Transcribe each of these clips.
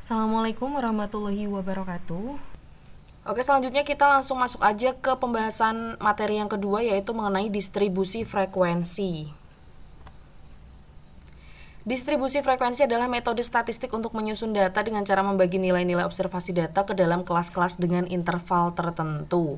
Assalamualaikum warahmatullahi wabarakatuh. Oke, selanjutnya kita langsung masuk aja ke pembahasan materi yang kedua, yaitu mengenai distribusi frekuensi. Distribusi frekuensi adalah metode statistik untuk menyusun data dengan cara membagi nilai-nilai observasi data ke dalam kelas-kelas dengan interval tertentu.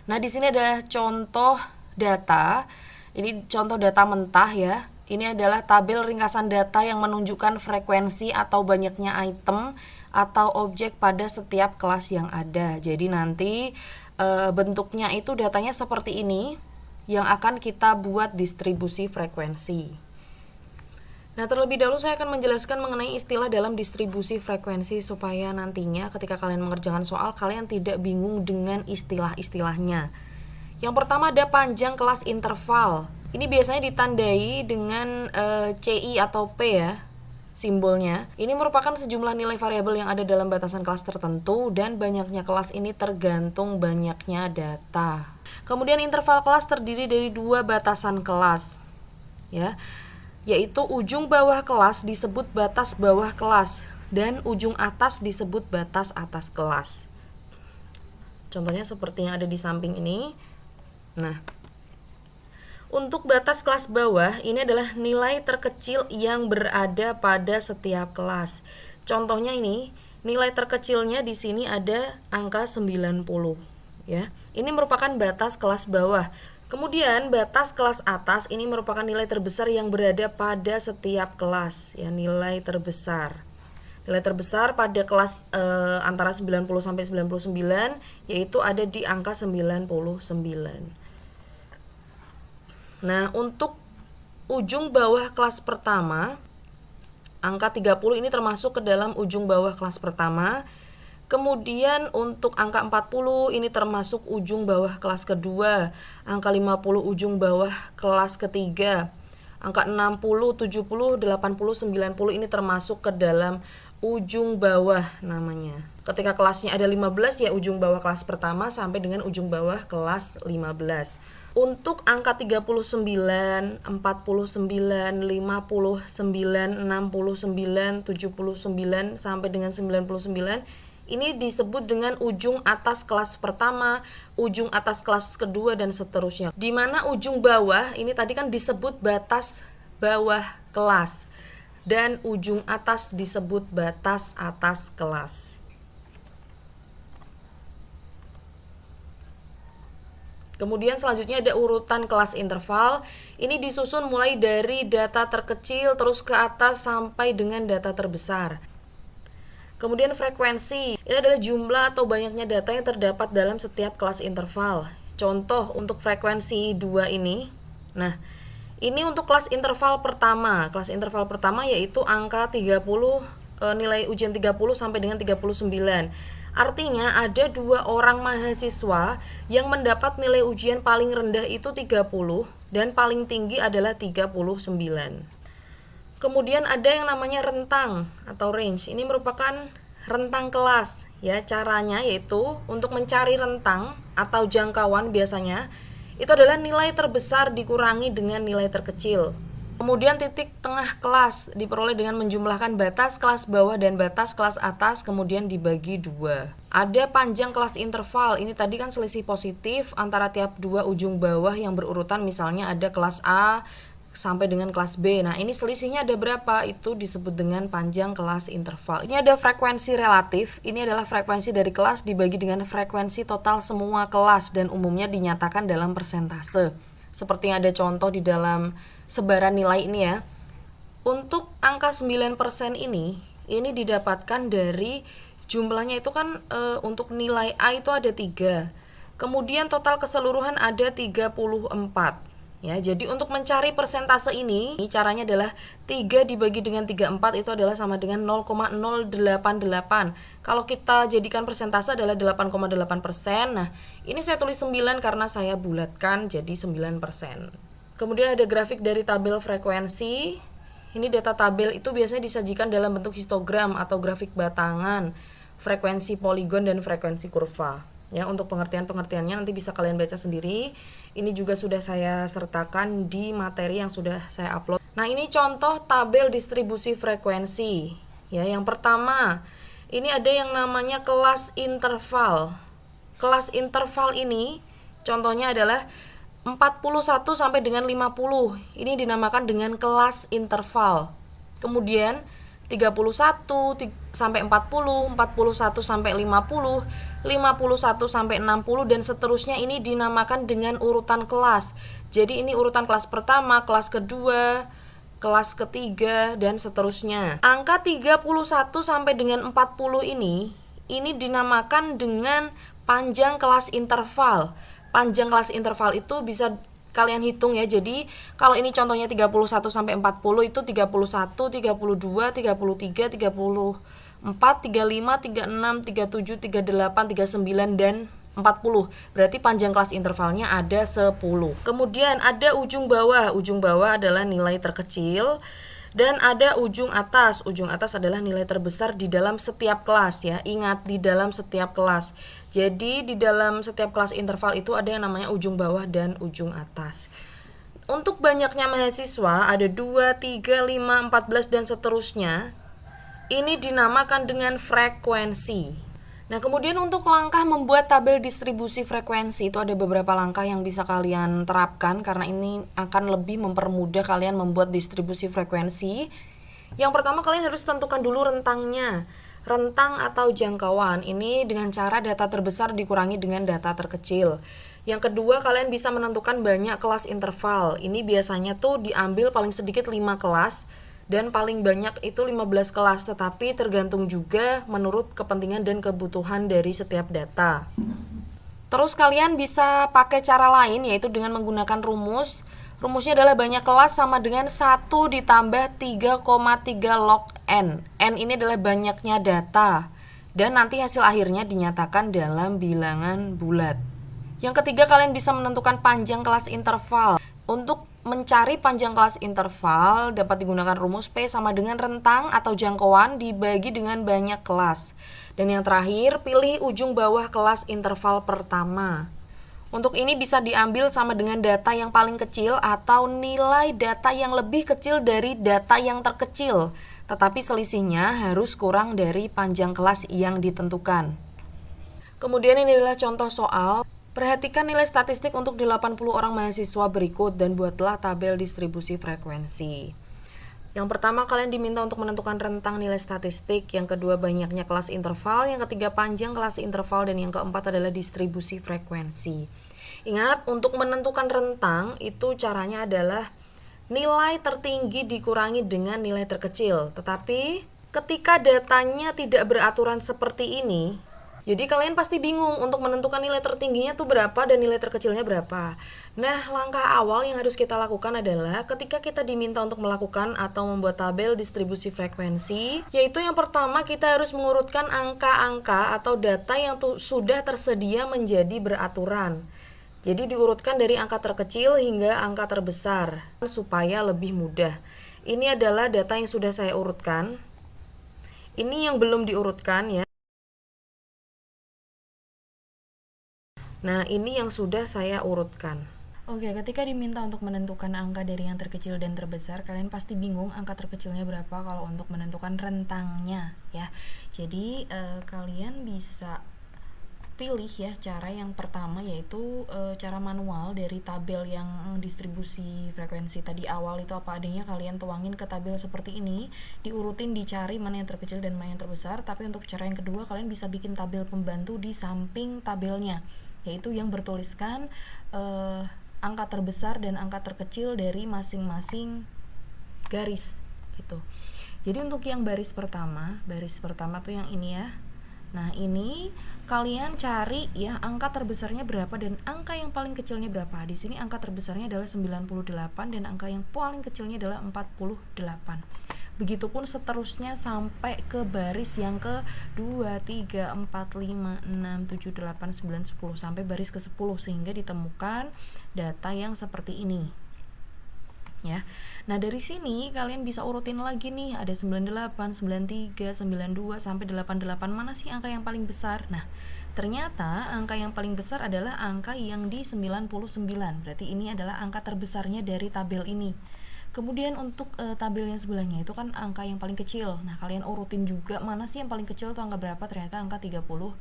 Nah, di sini ada contoh data. Ini contoh data mentah ya. Ini adalah tabel ringkasan data yang menunjukkan frekuensi atau banyaknya item atau objek pada setiap kelas yang ada. Jadi nanti bentuknya itu datanya seperti ini yang akan kita buat distribusi frekuensi. Nah, terlebih dahulu saya akan menjelaskan mengenai istilah dalam distribusi frekuensi supaya nantinya ketika kalian mengerjakan soal kalian tidak bingung dengan istilah-istilahnya. Yang pertama ada panjang kelas interval. Ini biasanya ditandai dengan CI atau P ya, simbolnya. Ini merupakan sejumlah nilai variabel yang ada dalam batasan kelas tertentu dan banyaknya kelas ini tergantung banyaknya data. Kemudian interval kelas terdiri dari dua batasan kelas, ya, yaitu ujung bawah kelas disebut batas bawah kelas dan ujung atas disebut batas atas kelas. Contohnya seperti yang ada di samping ini. Nah, untuk batas kelas bawah ini adalah nilai terkecil yang berada pada setiap kelas. Contohnya ini, nilai terkecilnya di sini ada angka 90 ya. Ini merupakan batas kelas bawah. Kemudian batas kelas atas ini merupakan nilai terbesar yang berada pada setiap kelas ya, nilai terbesar. Nilai terbesar pada kelas antara 90 sampai 99 yaitu ada di angka 99. Nah, untuk ujung bawah kelas pertama, angka 30 ini termasuk ke dalam ujung bawah kelas pertama. Kemudian untuk angka 40 ini termasuk ujung bawah kelas kedua. Angka 50 ujung bawah kelas ketiga. Angka 60, 70, 80, 90 ini termasuk ke dalam ujung bawah namanya. Ketika kelasnya ada 15 ya ujung bawah kelas pertama sampai dengan ujung bawah kelas 15. Untuk angka 39, 49, 59, 69, 79 sampai dengan 99 ini disebut dengan ujung atas kelas pertama, ujung atas kelas kedua dan seterusnya. Di mana ujung bawah ini tadi kan disebut batas bawah kelas dan ujung atas disebut batas atas kelas. Kemudian selanjutnya ada urutan kelas interval. Ini disusun mulai dari data terkecil terus ke atas sampai dengan data terbesar. Kemudian frekuensi, ini adalah jumlah atau banyaknya data yang terdapat dalam setiap kelas interval. Contoh untuk frekuensi 2 ini. Nah, ini untuk kelas interval pertama. Kelas interval pertama yaitu angka 30, nilai ujian 30 sampai dengan 39. Artinya ada 2 orang mahasiswa yang mendapat nilai ujian paling rendah itu 30 dan paling tinggi adalah 39. Kemudian ada yang namanya rentang atau range. Ini merupakan rentang kelas ya. Caranya yaitu untuk mencari rentang atau jangkauan biasanya itu adalah nilai terbesar dikurangi dengan nilai terkecil. Kemudian titik tengah kelas diperoleh dengan menjumlahkan batas kelas bawah dan batas kelas atas kemudian dibagi 2. Ada panjang kelas interval. Ini tadi kan selisih positif antara tiap 2 ujung bawah yang berurutan, misalnya ada kelas A sampai dengan kelas B. Nah, ini selisihnya ada berapa? Itu disebut dengan panjang kelas interval. Ini ada frekuensi relatif. Ini adalah frekuensi dari kelas dibagi dengan frekuensi total semua kelas dan umumnya dinyatakan dalam persentase. Seperti yang ada contoh di dalam sebaran nilai ini ya. Untuk angka 9% ini didapatkan dari jumlahnya itu kan untuk nilai A itu ada 3. Kemudian total keseluruhan ada 34. Ya, jadi untuk mencari persentase ini caranya adalah 3 dibagi dengan 34 itu adalah sama dengan 0,088. Kalau kita jadikan persentase adalah 8,8%. Nah, ini saya tulis 9 karena saya bulatkan jadi 9%. Kemudian ada grafik dari tabel frekuensi. Ini data tabel itu biasanya disajikan dalam bentuk histogram atau grafik batangan, frekuensi poligon dan frekuensi kurva. Ya, untuk pengertian-pengertiannya nanti bisa kalian baca sendiri. Ini juga sudah saya sertakan di materi yang sudah saya upload. Nah, ini contoh tabel distribusi frekuensi. Ya, yang pertama ini ada yang namanya kelas interval. Kelas interval ini contohnya adalah 41 sampai dengan 50. Ini dinamakan dengan kelas interval. Kemudian 31 sampai 40, 41 sampai 50, 51 sampai 60 dan seterusnya ini dinamakan dengan urutan kelas. Jadi ini urutan kelas pertama, kelas kedua, kelas ketiga dan seterusnya. Angka 31 sampai dengan 40 ini dinamakan dengan panjang kelas interval. Panjang kelas interval itu bisa kalian hitung ya. Jadi kalau ini contohnya 31 sampai 40 itu 31, 32, 33, 34, 35, 36, 37, 38, 39 dan 40. Berarti panjang kelas intervalnya ada 10. Kemudian ada ujung bawah. Ujung bawah adalah nilai terkecil dan ada ujung atas. Ujung atas adalah nilai terbesar di dalam setiap kelas ya. Ingat, di dalam setiap kelas. Jadi di dalam setiap kelas interval itu ada yang namanya ujung bawah dan ujung atas. Untuk banyaknya mahasiswa ada 2, 3, 5, 14 dan seterusnya. Ini dinamakan dengan frekuensi. Nah, kemudian untuk langkah membuat tabel distribusi frekuensi itu ada beberapa langkah yang bisa kalian terapkan karena ini akan lebih mempermudah kalian membuat distribusi frekuensi. Yang pertama, kalian harus tentukan dulu rentangnya. Rentang atau jangkauan ini dengan cara data terbesar dikurangi dengan data terkecil. Yang kedua, kalian bisa menentukan banyak kelas interval. Ini biasanya tuh diambil paling sedikit 5 kelas dan paling banyak itu 15 kelas, tetapi tergantung juga menurut kepentingan dan kebutuhan dari setiap data. Terus kalian bisa pakai cara lain, yaitu dengan menggunakan rumus. Rumusnya adalah banyak kelas sama dengan 1 ditambah 3,3 log N. N ini adalah banyaknya data, dan nanti hasil akhirnya dinyatakan dalam bilangan bulat. Yang ketiga, kalian bisa menentukan panjang kelas interval. Untuk mencari panjang kelas interval dapat digunakan rumus P sama dengan rentang atau jangkauan dibagi dengan banyak kelas. Dan yang terakhir, pilih ujung bawah kelas interval pertama. Untuk ini bisa diambil sama dengan data yang paling kecil atau nilai data yang lebih kecil dari data yang terkecil, tetapi selisihnya harus kurang dari panjang kelas yang ditentukan. Kemudian ini adalah contoh soal. Perhatikan nilai statistik untuk 80 orang mahasiswa berikut dan buatlah tabel distribusi frekuensi. Yang pertama, kalian diminta untuk menentukan rentang nilai statistik, yang kedua banyaknya kelas interval, yang ketiga panjang kelas interval, dan yang keempat adalah distribusi frekuensi. Ingat, untuk menentukan rentang itu caranya adalah nilai tertinggi dikurangi dengan nilai terkecil. Tetapi ketika datanya tidak beraturan seperti ini, jadi kalian pasti bingung untuk menentukan nilai tertingginya tuh berapa dan nilai terkecilnya berapa. Nah, langkah awal yang harus kita lakukan adalah ketika kita diminta untuk melakukan atau membuat tabel distribusi frekuensi, yaitu yang pertama kita harus mengurutkan angka-angka atau data yang sudah tersedia menjadi beraturan. Jadi diurutkan dari angka terkecil hingga angka terbesar supaya lebih mudah. Ini adalah data yang sudah saya urutkan. Ini yang belum diurutkan ya. Nah, ini yang sudah saya urutkan. Oke, ketika diminta untuk menentukan angka dari yang terkecil dan terbesar, kalian pasti bingung angka terkecilnya berapa kalau untuk menentukan rentangnya ya. Jadi kalian bisa pilih ya cara yang pertama, yaitu cara manual dari tabel yang distribusi frekuensi tadi awal itu apa adanya, kalian tuangin ke tabel seperti ini, diurutin, dicari mana yang terkecil dan mana yang terbesar. Tapi untuk cara yang kedua, kalian bisa bikin tabel pembantu di samping tabelnya, yaitu yang bertuliskan angka terbesar dan angka terkecil dari masing-masing garis gitu. Jadi untuk yang baris pertama tuh yang ini ya. Nah, ini kalian cari ya angka terbesarnya berapa dan angka yang paling kecilnya berapa. Di sini angka terbesarnya adalah 98 dan angka yang paling kecilnya adalah 48. Begitupun seterusnya sampai ke baris yang ke 2, 3, 4, 5, 6, 7, 8, 9, 10 sampai baris ke 10 sehingga ditemukan data yang seperti ini. Ya. Nah, dari sini kalian bisa urutin lagi nih, ada 98, 93, 92 sampai 88. Mana sih angka yang paling besar? Nah, ternyata angka yang paling besar adalah angka yang di 99. Berarti ini adalah angka terbesarnya dari tabel ini. Kemudian untuk tabel yang sebelahnya itu kan angka yang paling kecil. Nah, kalian urutin juga mana sih yang paling kecil itu angka berapa? Ternyata angka 35.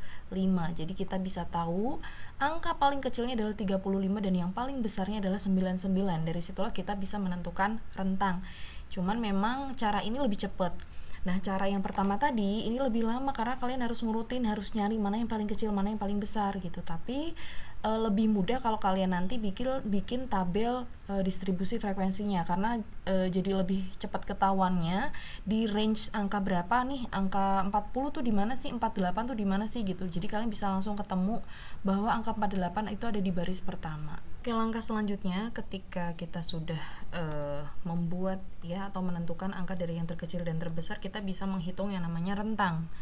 Jadi kita bisa tahu angka paling kecilnya adalah 35 dan yang paling besarnya adalah 99. Dari situlah kita bisa menentukan rentang. Cuman memang cara ini lebih cepat. Nah, cara yang pertama tadi ini lebih lama karena kalian harus ngurutin, harus nyari mana yang paling kecil, mana yang paling besar gitu. Tapi lebih mudah kalau kalian nanti bikin tabel distribusi frekuensinya karena jadi lebih cepat ketahuannya di range angka berapa nih, angka 40 tuh di mana sih, 48 tuh di mana sih gitu. Jadi kalian bisa langsung ketemu bahwa angka 48 itu ada di baris pertama. Oke, langkah selanjutnya ketika kita sudah membuat ya atau menentukan angka dari yang terkecil dan terbesar, kita bisa menghitung yang namanya rentang.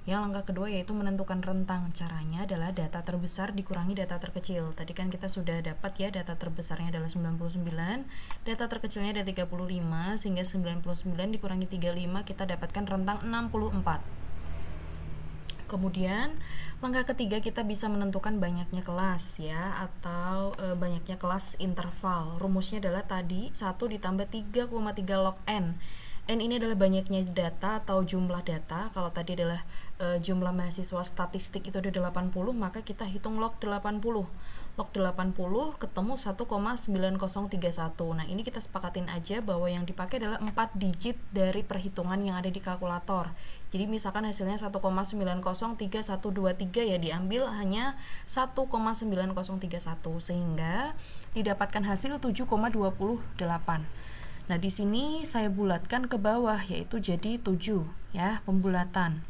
Ya, langkah kedua yaitu menentukan rentang. Caranya adalah data terbesar dikurangi data terkecil. Tadi kan kita sudah dapat ya data terbesarnya adalah 99, data terkecilnya ada 35, sehingga 99 dikurangi 35 kita dapatkan rentang 64. Kemudian langkah ketiga kita bisa menentukan banyaknya kelas ya atau banyaknya kelas interval. Rumusnya adalah tadi 1 ditambah 3,3 log n. N ini adalah banyaknya data atau jumlah data. Kalau tadi adalah jumlah mahasiswa statistik itu ada 80, maka kita hitung log 80. Log 80 ketemu 1,9031. Nah, ini kita sepakatin aja bahwa yang dipakai adalah 4 digit dari perhitungan yang ada di kalkulator. Jadi misalkan hasilnya 1,903123 ya, diambil hanya 1,9031 sehingga didapatkan hasil 7,28. Nah, di sini saya bulatkan ke bawah yaitu jadi 7 ya, pembulatan.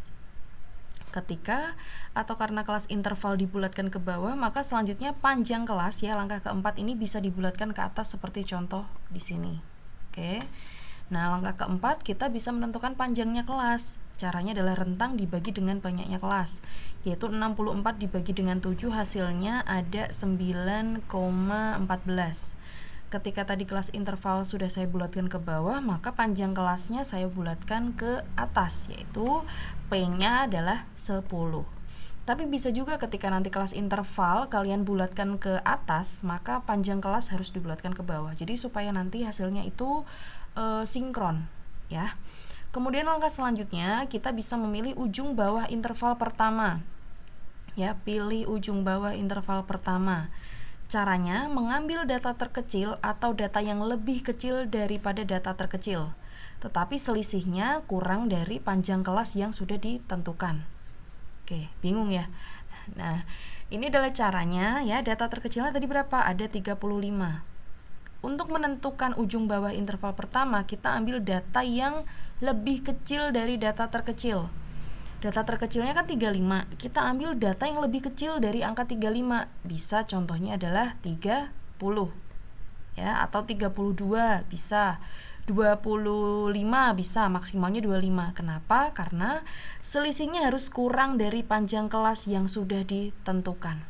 Ketika atau karena kelas interval dibulatkan ke bawah, maka selanjutnya panjang kelas ya, langkah keempat ini bisa dibulatkan ke atas seperti contoh di sini. Oke. Nah, langkah keempat kita bisa menentukan panjangnya kelas. Caranya adalah rentang dibagi dengan banyaknya kelas, yaitu 64 dibagi dengan 7 hasilnya ada 9,14. Ketika tadi kelas interval sudah saya bulatkan ke bawah, maka panjang kelasnya saya bulatkan ke atas, yaitu P-nya adalah 10. Tapi bisa juga ketika nanti kelas interval kalian bulatkan ke atas, maka panjang kelas harus dibulatkan ke bawah. Jadi supaya nanti hasilnya itu sinkron, ya. Kemudian langkah selanjutnya kita bisa memilih ujung bawah interval pertama. Ya, pilih ujung bawah interval pertama. Caranya mengambil data terkecil atau data yang lebih kecil daripada data terkecil, tetapi selisihnya kurang dari panjang kelas yang sudah ditentukan. Oke, bingung ya? Nah, ini adalah caranya ya. Data terkecilnya tadi berapa? Ada 35. Untuk menentukan ujung bawah interval pertama, kita ambil data yang lebih kecil dari data terkecil. Data terkecilnya kan 35, kita ambil data yang lebih kecil dari angka 35. Bisa contohnya adalah 30 ya, atau 32 bisa, 25 bisa, maksimalnya 25. Kenapa? Karena selisihnya harus kurang dari panjang kelas yang sudah ditentukan.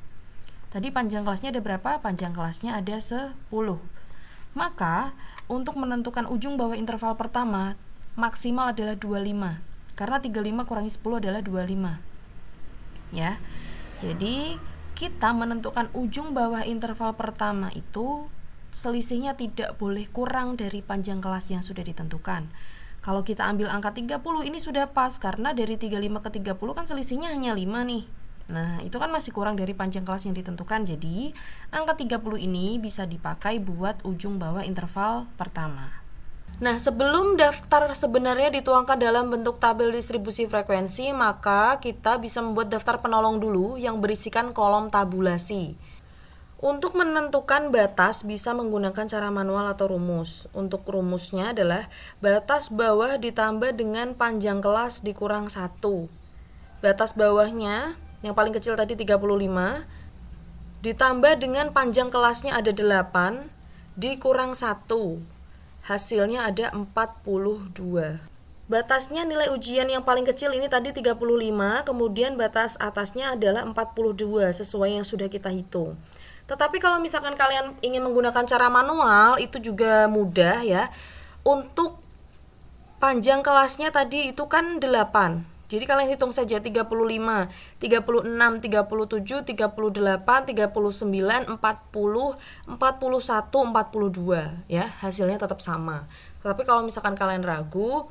Tadi panjang kelasnya ada berapa? Panjang kelasnya ada 10. Maka untuk menentukan ujung bawah interval pertama maksimal adalah 25. Karena 35 kurangi 10 adalah 25. Ya. Jadi, kita menentukan ujung bawah interval pertama itu selisihnya tidak boleh kurang dari panjang kelas yang sudah ditentukan. Kalau kita ambil angka 30 ini sudah pas karena dari 35 ke 30 kan selisihnya hanya 5 nih. Nah, itu kan masih kurang dari panjang kelas yang ditentukan. Jadi, angka 30 ini bisa dipakai buat ujung bawah interval pertama. Nah, sebelum daftar sebenarnya dituangkan dalam bentuk tabel distribusi frekuensi, maka kita bisa membuat daftar penolong dulu yang berisikan kolom tabulasi. Untuk menentukan batas bisa menggunakan cara manual atau rumus. Untuk rumusnya adalah batas bawah ditambah dengan panjang kelas dikurang 1. Batas bawahnya yang paling kecil tadi 35 ditambah dengan panjang kelasnya ada 8 dikurang 1. Hasilnya ada 42. Batasnya nilai ujian yang paling kecil ini tadi 35, kemudian batas atasnya adalah 42 sesuai yang sudah kita hitung. Tetapi kalau misalkan kalian ingin menggunakan cara manual, itu juga mudah ya. Untuk panjang kelasnya tadi itu kan 8. Jadi kalian hitung saja 35, 36, 37, 38, 39, 40, 41, 42 ya. Hasilnya tetap sama. Tapi kalau misalkan kalian ragu,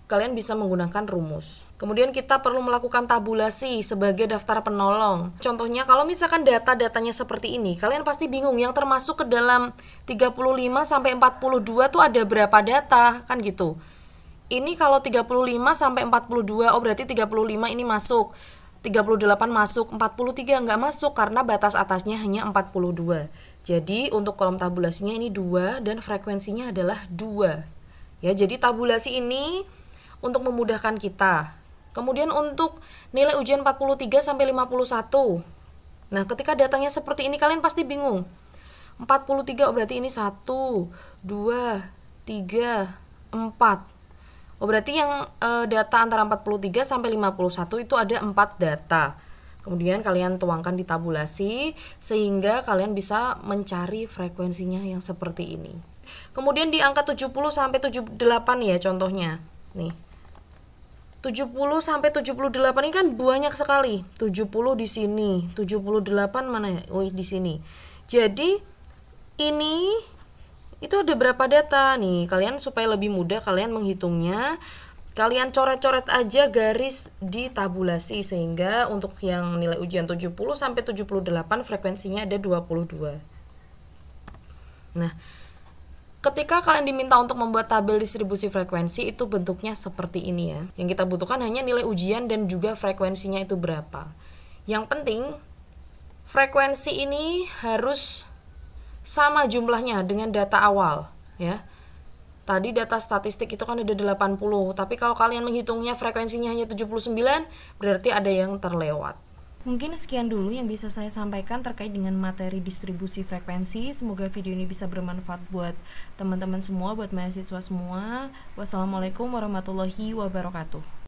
kalian bisa menggunakan rumus. Kemudian kita perlu melakukan tabulasi sebagai daftar penolong. Contohnya kalau misalkan data-datanya seperti ini, kalian pasti bingung yang termasuk ke dalam 35 sampai 42 tuh ada berapa data, kan gitu. Ini kalau 35 sampai 42, oh berarti 35 ini masuk, 38 masuk, 43 nggak masuk karena batas atasnya hanya 42. Jadi untuk kolom tabulasinya ini 2 dan frekuensinya adalah 2. Ya, jadi tabulasi ini untuk memudahkan kita. Kemudian untuk nilai ujian 43 sampai 51. Nah, ketika datanya seperti ini kalian pasti bingung. 43 oh berarti ini 1, 2, 3, 4. Oh berarti yang data antara 43 sampai 51 itu ada 4 data. Kemudian kalian tuangkan di tabulasi sehingga kalian bisa mencari frekuensinya yang seperti ini. Kemudian di angka 70 sampai 78 ya contohnya. Nih. 70 sampai 78 ini kan banyak sekali. 70 di sini, 78 mana ya? Oh di sini. Jadi ini itu ada berapa data nih? Kalian supaya lebih mudah kalian menghitungnya, kalian coret-coret aja garis di tabulasi sehingga untuk yang nilai ujian 70 sampai 78 frekuensinya ada 22. Nah, ketika kalian diminta untuk membuat tabel distribusi frekuensi itu bentuknya seperti ini ya. Yang kita butuhkan hanya nilai ujian dan juga frekuensinya itu berapa. Yang penting frekuensi ini harus sama jumlahnya dengan data awal ya. Tadi data statistik itu kan ada 80, tapi kalau kalian menghitungnya frekuensinya hanya 79, berarti ada yang terlewat. Mungkin sekian dulu yang bisa saya sampaikan terkait dengan materi distribusi frekuensi. Semoga video ini bisa bermanfaat buat teman-teman semua, buat mahasiswa semua. Wassalamualaikum warahmatullahi wabarakatuh.